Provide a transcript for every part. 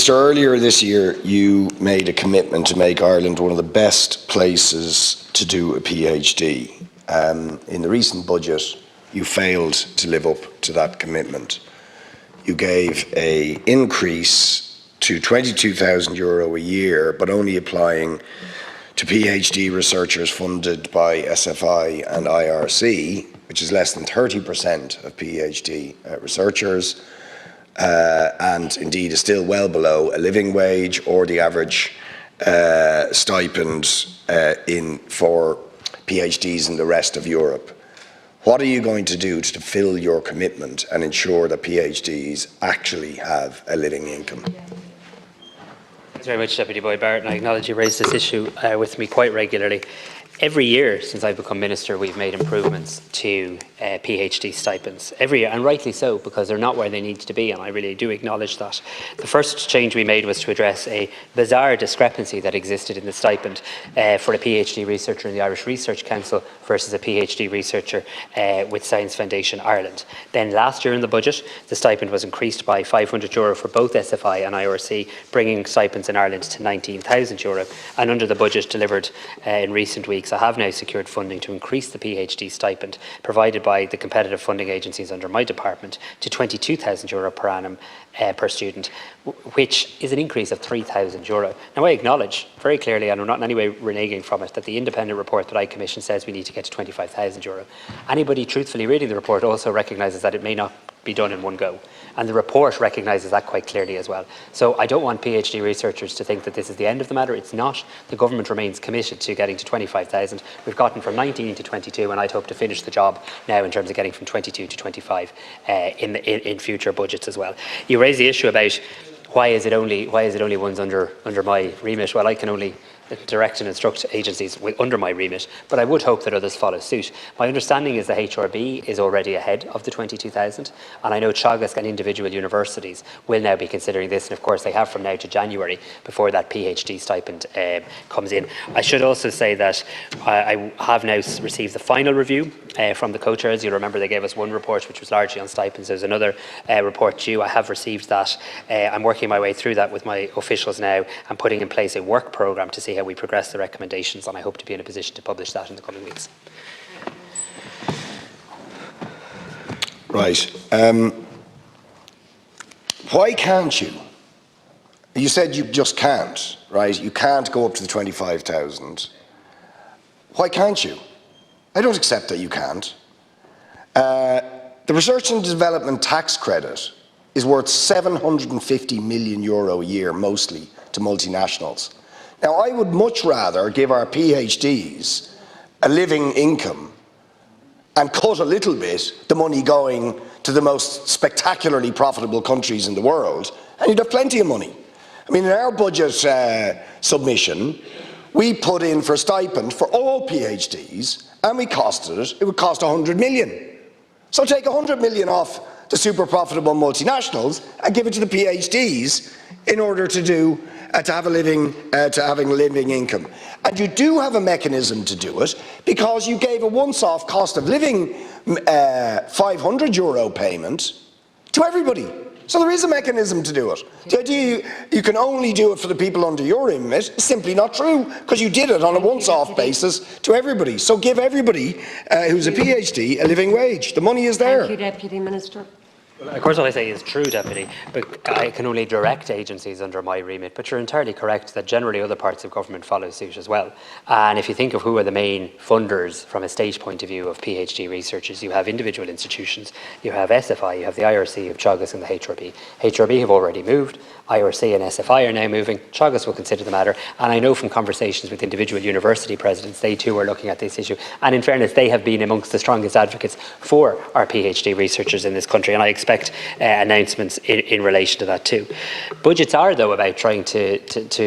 Minister, earlier this year you made a commitment to make Ireland one of the best places to do a PhD. In the recent budget, you failed to live up to that commitment. You gave an increase to €22,000 a year, but only applying to PhD researchers funded by SFI and IRC, which is less than 30% of PhD researchers, and indeed is still well below a living wage or the average stipend for PhDs in the rest of Europe. What are you going to do to fulfil your commitment and ensure that PhDs actually have a living income? Thanks very much, Deputy Boyd Barrett, and I acknowledge you raise this issue with me quite regularly. Every year since I've become Minister, we've made improvements to PhD stipends. Every year, and rightly so, because they're not where they need to be, and I really do acknowledge that. The first change we made was to address a bizarre discrepancy that existed in the stipend for a PhD researcher in the Irish Research Council versus a PhD researcher with Science Foundation Ireland. Then last year in the budget, the stipend was increased by €500 for both SFI and IRC, bringing stipends in Ireland to €19,000. And under the budget delivered in recent weeks, I have now secured funding to increase the PhD stipend provided by the competitive funding agencies under my department to €22,000 per annum per student, which is an increase of €3,000. Now I acknowledge very clearly, and I'm not in any way reneging from it, that the independent report that I commissioned says we need to get to €25,000. Anybody truthfully reading the report also recognises that it may not be done in one go. And the report recognises that quite clearly as well. So I don't want PhD researchers to think that this is the end of the matter. It's not. The government remains committed to getting to 25,000. We've gotten from 19 to 22, and I'd hope to finish the job now in terms of getting from 22 to 25 in future budgets as well. You raise the issue about why is it only ones under my remit? Well, I can only direct and instruct agencies under my remit, but I would hope that others follow suit. My understanding is the HRB is already ahead of the 22,000, and I know Teagasc and individual universities will now be considering this, and of course they have from now to January before that PhD stipend comes in. I should also say that I have now received the final review from the co-chairs. You'll remember they gave us one report which was largely on stipends. There's another report due. I have received that. I'm working my way through that with my officials now and putting in place a work programme to see how we progress the recommendations, and I hope to be in a position to publish that in the coming weeks. Right. Why can't you? You said you just can't, right? You can't go up to the 25,000. Why can't you? I don't accept that you can't. The research and development tax credit is worth €750 million a year, mostly to multinationals. Now, I would much rather give our PhDs a living income and cut a little bit the money going to the most spectacularly profitable countries in the world, and you'd have plenty of money. I mean, in our budget submission, we put in for stipend for all PhDs, and it would cost 100 million. So take 100 million off the super profitable multinationals and give it to the PhDs in order to having a living income. And you do have a mechanism to do it, because you gave a once-off cost of living €500 payment to everybody. So there is a mechanism to do it. The idea you can only do it for the people under your remit is simply not true, because you did it on a once-off basis to everybody. So give everybody who's a PhD a living wage. The money is there. Thank you, Deputy Minister. Of course, what I say is true, Deputy, but I can only direct agencies under my remit. But you're entirely correct that generally other parts of government follow suit as well. And if you think of who are the main funders from a state point of view of PhD researchers, you have individual institutions, you have SFI, you have the IRC, you have Teagasc and the HRB. HRB have already moved. IRC and SFI are now moving. Teagasc will consider the matter, and I know from conversations with individual university presidents, they too are looking at this issue. And in fairness, they have been amongst the strongest advocates for our PhD researchers in this country, and I expect announcements in relation to that too. Budgets are, though, about trying to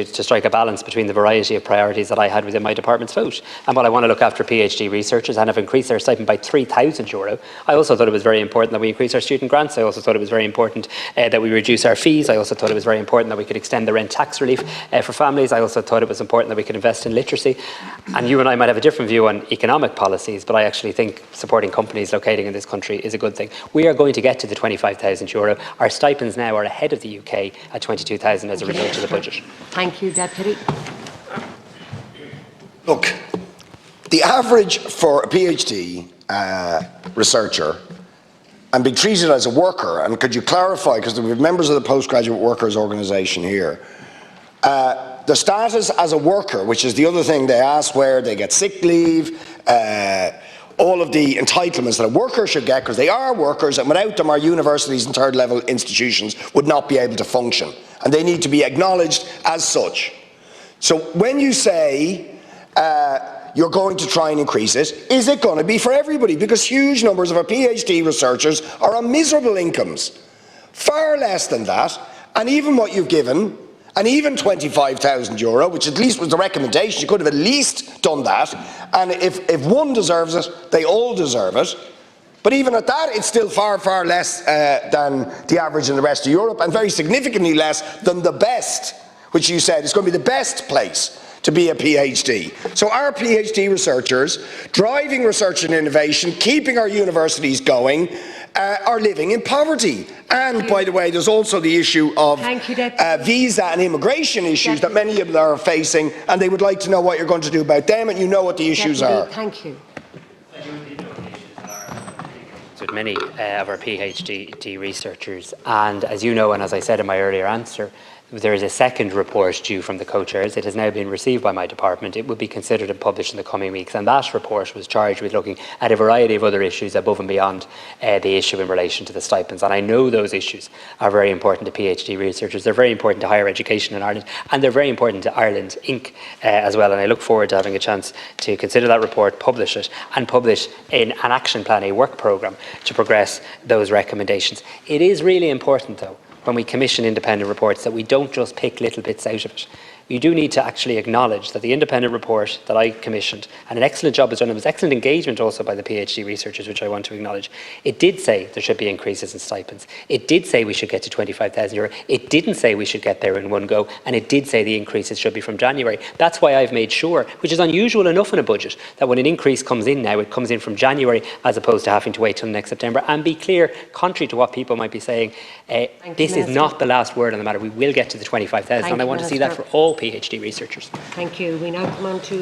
strike a balance between the variety of priorities that I had within my department's vote. And while I want to look after PhD researchers and have increased their stipend by €3,000, I also thought it was very important that we increase our student grants. I also thought it was very important that we reduce our fees. I also thought it was very important that we could extend the rent tax relief for families. I also thought it was important that we could invest in literacy. And you and I might have a different view on economic policies, but I actually think supporting companies locating in this country is a good thing. We are going to get to the 25,000 euro. Our stipends now are ahead of the UK at 22,000 as a result of the budget. Thank you, Deputy. Look, the average for a PhD researcher and being treated as a worker, and could you clarify, because we have members of the postgraduate workers organisation here, the status as a worker, which is the other thing they ask, where they get sick leave, all of the entitlements that a worker should get, because they are workers, and without them our universities and third level institutions would not be able to function, and they need to be acknowledged as such. So when you say you're going to try and increase it, is it going to be for everybody? Because huge numbers of our PhD researchers are on miserable incomes, far less than that, and even what you've given, and even 25,000 euro, which at least was the recommendation, you could have at least done that, and if one deserves it, they all deserve it. But even at that, it's still far, far less than the average in the rest of Europe, and very significantly less than the best, which you said is going to be the best place to be a PhD. So our PhD researchers, driving research and innovation, keeping our universities going, are living in poverty. And by the way, there's also the issue of visa and immigration issues that many of them are facing, and they would like to know what you're going to do about them, and you know what the issues are. Thank you. With many of our PhD researchers, and as you know, and as I said in my earlier answer, there is a second report due from the co-chairs. It has now been received by my department. It will be considered and published in the coming weeks, and that report was charged with looking at a variety of other issues above and beyond the issue in relation to the stipends. And I know those issues are very important to PhD researchers. They're very important to higher education in Ireland, and they're very important to Ireland Inc. As well. And I look forward to having a chance to consider that report, publish it, and publish an action plan, a work programme to progress those recommendations. It is really important, though, when we commission independent reports, that we don't just pick little bits out of it. You do need to actually acknowledge that the independent report that I commissioned, and an excellent job was done, it was excellent engagement also by the PhD researchers, which I want to acknowledge. It did say there should be increases in stipends. It did say we should get to 25,000 euro. It didn't say we should get there in one go, and it did say the increases should be from January. That's why I've made sure, which is unusual enough in a budget, that when an increase comes in now, it comes in from January as opposed to having to wait till next September. And be clear, contrary to what people might be saying, this is not the last word on the matter. We will get to the 25,000, and I want to see that for all PhD researchers. Thank you. We now come on to